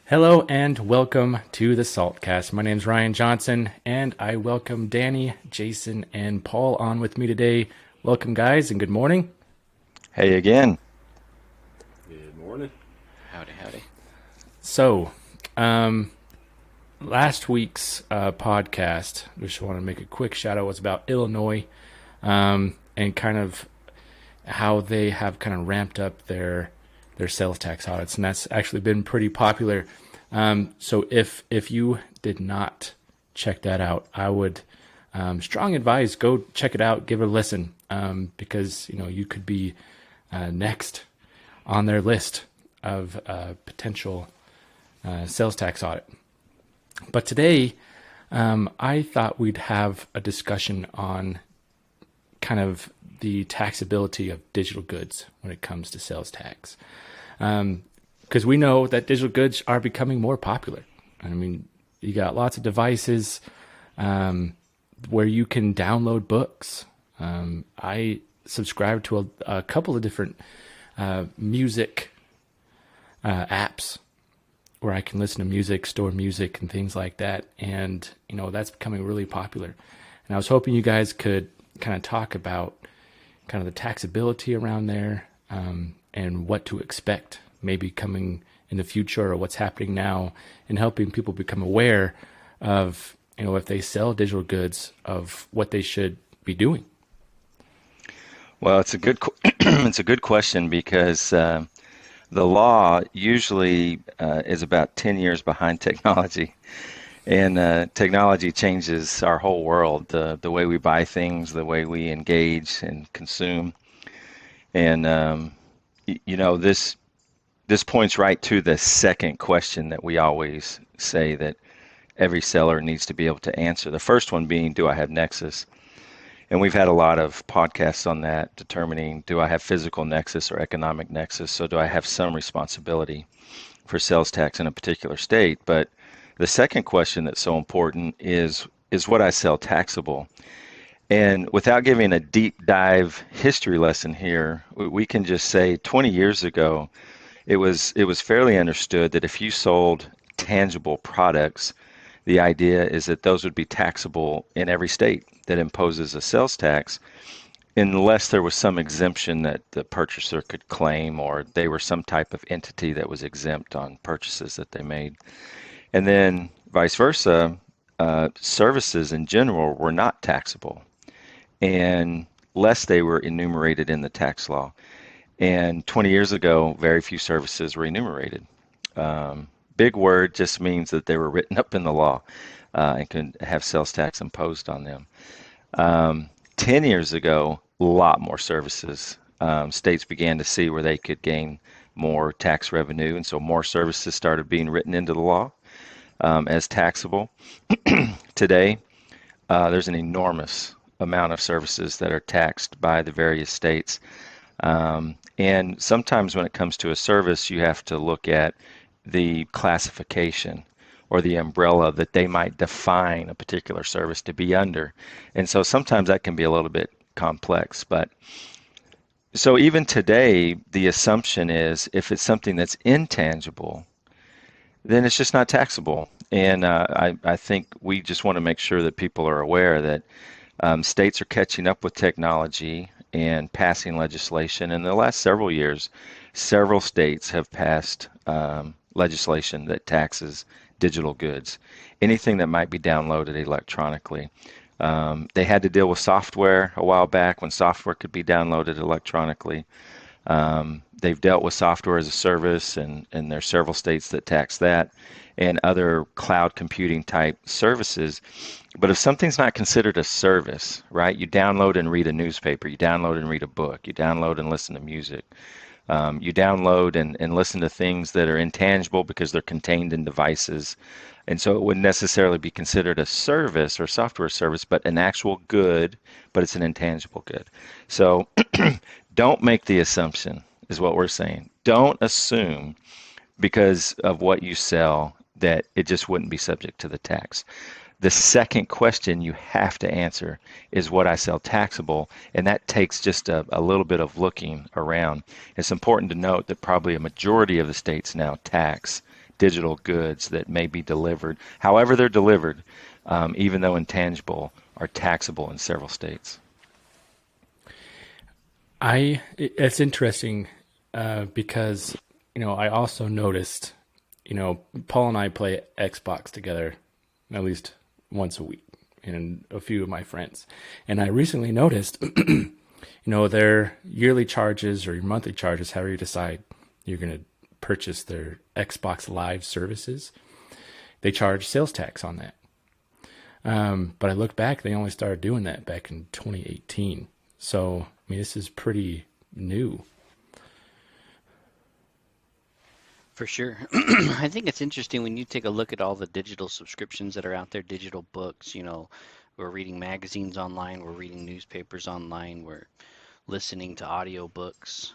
Hello and welcome to the Saltcast. My name is Ryan Johnson, and I welcome Danny, Jason, and Paul on with me today. Welcome, guys, and good morning. Hey again. Good morning. Howdy, howdy. So, um, last week's podcast, just want to make a quick shout out, was about Illinois and kind of how they have kind of ramped up their sales tax audits, and that's actually been pretty popular. So if you did not check that out, I would strong advise go check it out, give it a listen, because you could be next on their list of potential sales tax audit. But today, I thought we'd have a discussion on kind of the taxability of digital goods when it comes to sales tax. Because we know that digital goods are becoming more popular. I mean, you got lots of devices where you can download books. I subscribe to a couple of different music apps where I can listen to music, store music, and things like that. And, that's becoming really popular. And I was hoping you guys could kind of talk about kind of the taxability around there, and what to expect maybe coming in the future or what's happening now, and helping people become aware of, if they sell digital goods, of what they should be doing. Well, it's a good it's a good question because the law usually is about 10 years behind technology, and technology changes our whole world, the way we buy things, the way we engage and consume, and this points right to the second question that we always say that every seller needs to be able to answer. The first one being, do I have Nexus? And we've had a lot of podcasts on that, determining, do I have physical nexus or economic nexus? So do I have some responsibility for sales tax in a particular state? But the second question that's so important is what I sell taxable? And without giving a deep dive history lesson here, we can just say 20 years ago, it was fairly understood that if you sold tangible products, the idea is that those would be taxable in every state that imposes a sales tax, unless there was some exemption that the purchaser could claim, or they were some type of entity that was exempt on purchases that they made. And then vice versa, services in general were not taxable, and less they were enumerated in the tax law. And 20 years ago, very few services were enumerated. Big word just means that they were written up in the law and could have sales tax imposed on them. 10 years ago, a lot more services. States began to see where they could gain more tax revenue, and so more services started being written into the law as taxable. Today, there's an enormous amount of services that are taxed by the various states. And sometimes when it comes to a service, you have to look at the classification or the umbrella that they might define a particular service to be under. And so sometimes that can be a little bit complex. But so even today, the assumption is if it's something that's intangible, then it's just not taxable. And I think we just want to make sure that people are aware that states are catching up with technology and passing legislation. In the last several years, several states have passed legislation that taxes digital goods, anything that might be downloaded electronically. They had to deal with software a while back when software could be downloaded electronically. They've dealt with software as a service, and there are several states that tax that and other cloud computing type services. But if something's not considered a service, right? You download and read a newspaper, you download and read a book, you download and listen to music, you download and listen to things that are intangible because they're contained in devices. And so it wouldn't necessarily be considered a service or software service, but an actual good, but it's an intangible good. So don't make the assumption, is what we're saying. Don't assume because of what you sell that it just wouldn't be subject to the tax. The second question you have to answer is what I sell taxable, and that takes just a little bit of looking around. It's important to note that probably a majority of the states now tax digital goods that may be delivered, however they're delivered, even though intangible, are taxable in several states. It's interesting because I also noticed, Paul and I play Xbox together at least once a week, and a few of my friends, and I recently noticed, their yearly charges or your monthly charges, however you decide you're going to purchase their Xbox Live services, they charge sales tax on that. But I look back, they only started doing that back in 2018. So, I mean, this is pretty new. For sure. I think it's interesting when you take a look at all the digital subscriptions that are out there, digital books, we're reading magazines online, we're reading newspapers online, we're listening to audiobooks,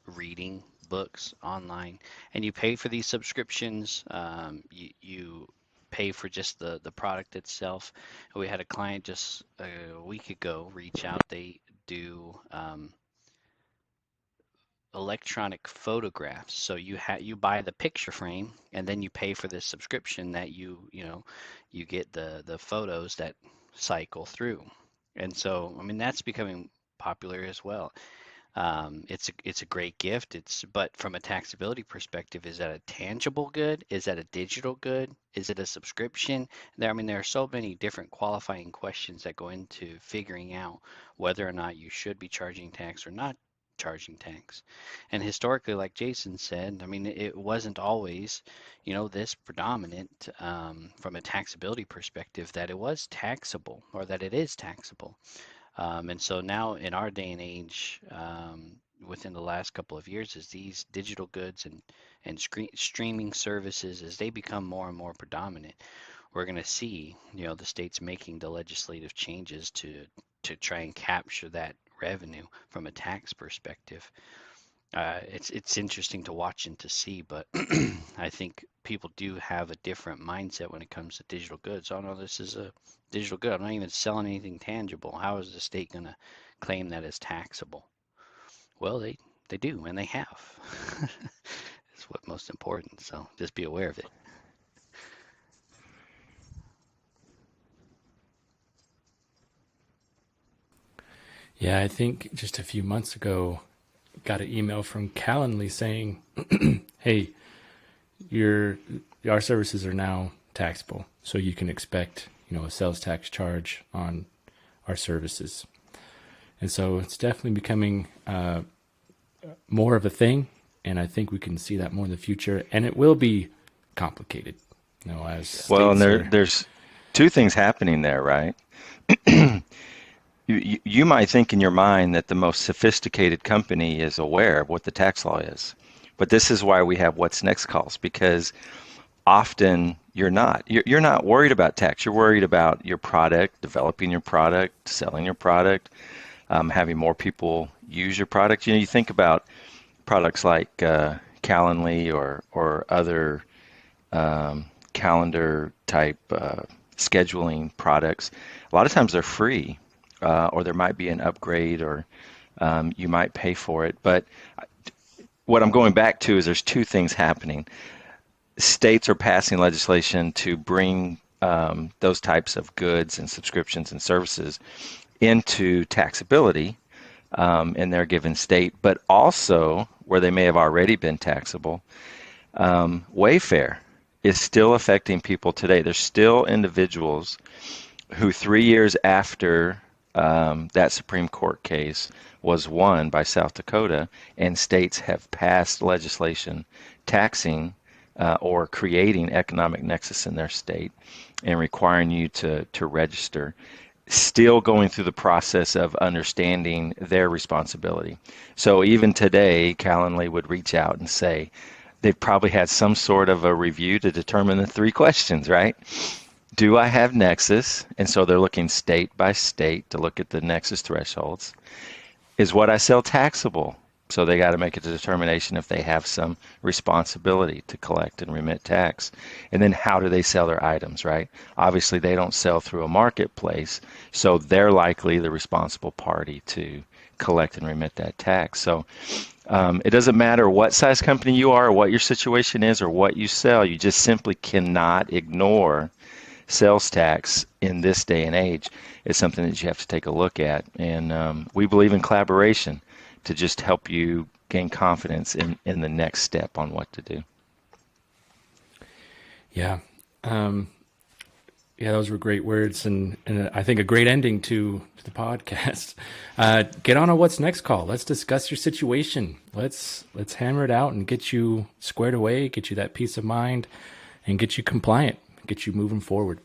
reading books online, and you pay for these subscriptions. You pay for just the product itself. We had a client just a week ago reach out. They do electronic photographs. So you buy the picture frame and then you pay for this subscription that you get the photos that cycle through. And so I mean that's becoming popular as well. It's a great gift. But from a taxability perspective, is that a tangible good? Is that a digital good? Is it a subscription? I mean, there are so many different qualifying questions that go into figuring out whether or not you should be charging tax or not charging tax. And historically, like Jason said, I mean, it wasn't always, this predominant from a taxability perspective that it was taxable or that it is taxable. And so now in our day and age, within the last couple of years, as these digital goods and streaming services, as they become more and more predominant, we're going to see, the states making the legislative changes to try and capture that revenue from a tax perspective. It's interesting to watch and to see, but I think people do have a different mindset when it comes to digital goods. Oh no, this is a digital good. I'm not even selling anything tangible. How is the state going to claim that as taxable? Well, they do, and they have. It's what's most important. So just be aware of it. Yeah, I think just a few months ago, got an email from Calendly saying, "Hey, your our services are now taxable, so you can expect a sales tax charge on our services." And so it's definitely becoming more of a thing, and I think we can see that more in the future, and it will be complicated, as Well, and states are. there's two things happening there, right? You might think in your mind that the most sophisticated company is aware of what the tax law is. But this is why we have what's next calls, because often you're not. You're not worried about tax. You're worried about your product, developing your product, selling your product, having more people use your product. You think about products like Calendly or other calendar type scheduling products. A lot of times they're free, or there might be an upgrade, or you might pay for it. But what I'm going back to is there's two things happening. States are passing legislation to bring those types of goods and subscriptions and services into taxability in their given state, but also where they may have already been taxable. Wayfair is still affecting people today. There's still individuals who 3 years after that Supreme Court case was won by South Dakota, and states have passed legislation taxing or creating economic nexus in their state and requiring you to register, still going through the process of understanding their responsibility. So even today, Calendly would reach out and say they've probably had some sort of a review to determine the three questions, right? Do I have nexus? And so they're looking state by state to look at the nexus thresholds. Is what I sell taxable? So they got to make a determination if they have some responsibility to collect and remit tax. And then how do they sell their items, right? Obviously, they don't sell through a marketplace, so they're likely the responsible party to collect and remit that tax. So It doesn't matter what size company you are, or what your situation is, or what you sell. You just simply cannot ignore sales tax in this day and age. It's something that you have to take a look at. And we believe in collaboration to just help you gain confidence in the next step on what to do. Yeah. Yeah, those were great words, and I think a great ending to the podcast. Get on a what's next call. Let's discuss your situation. Let's hammer it out and get you squared away, get you that peace of mind, and get you compliant, get you moving forward.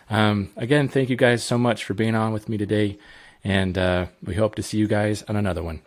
Again, thank you guys so much for being on with me today, and we hope to see you guys on another one.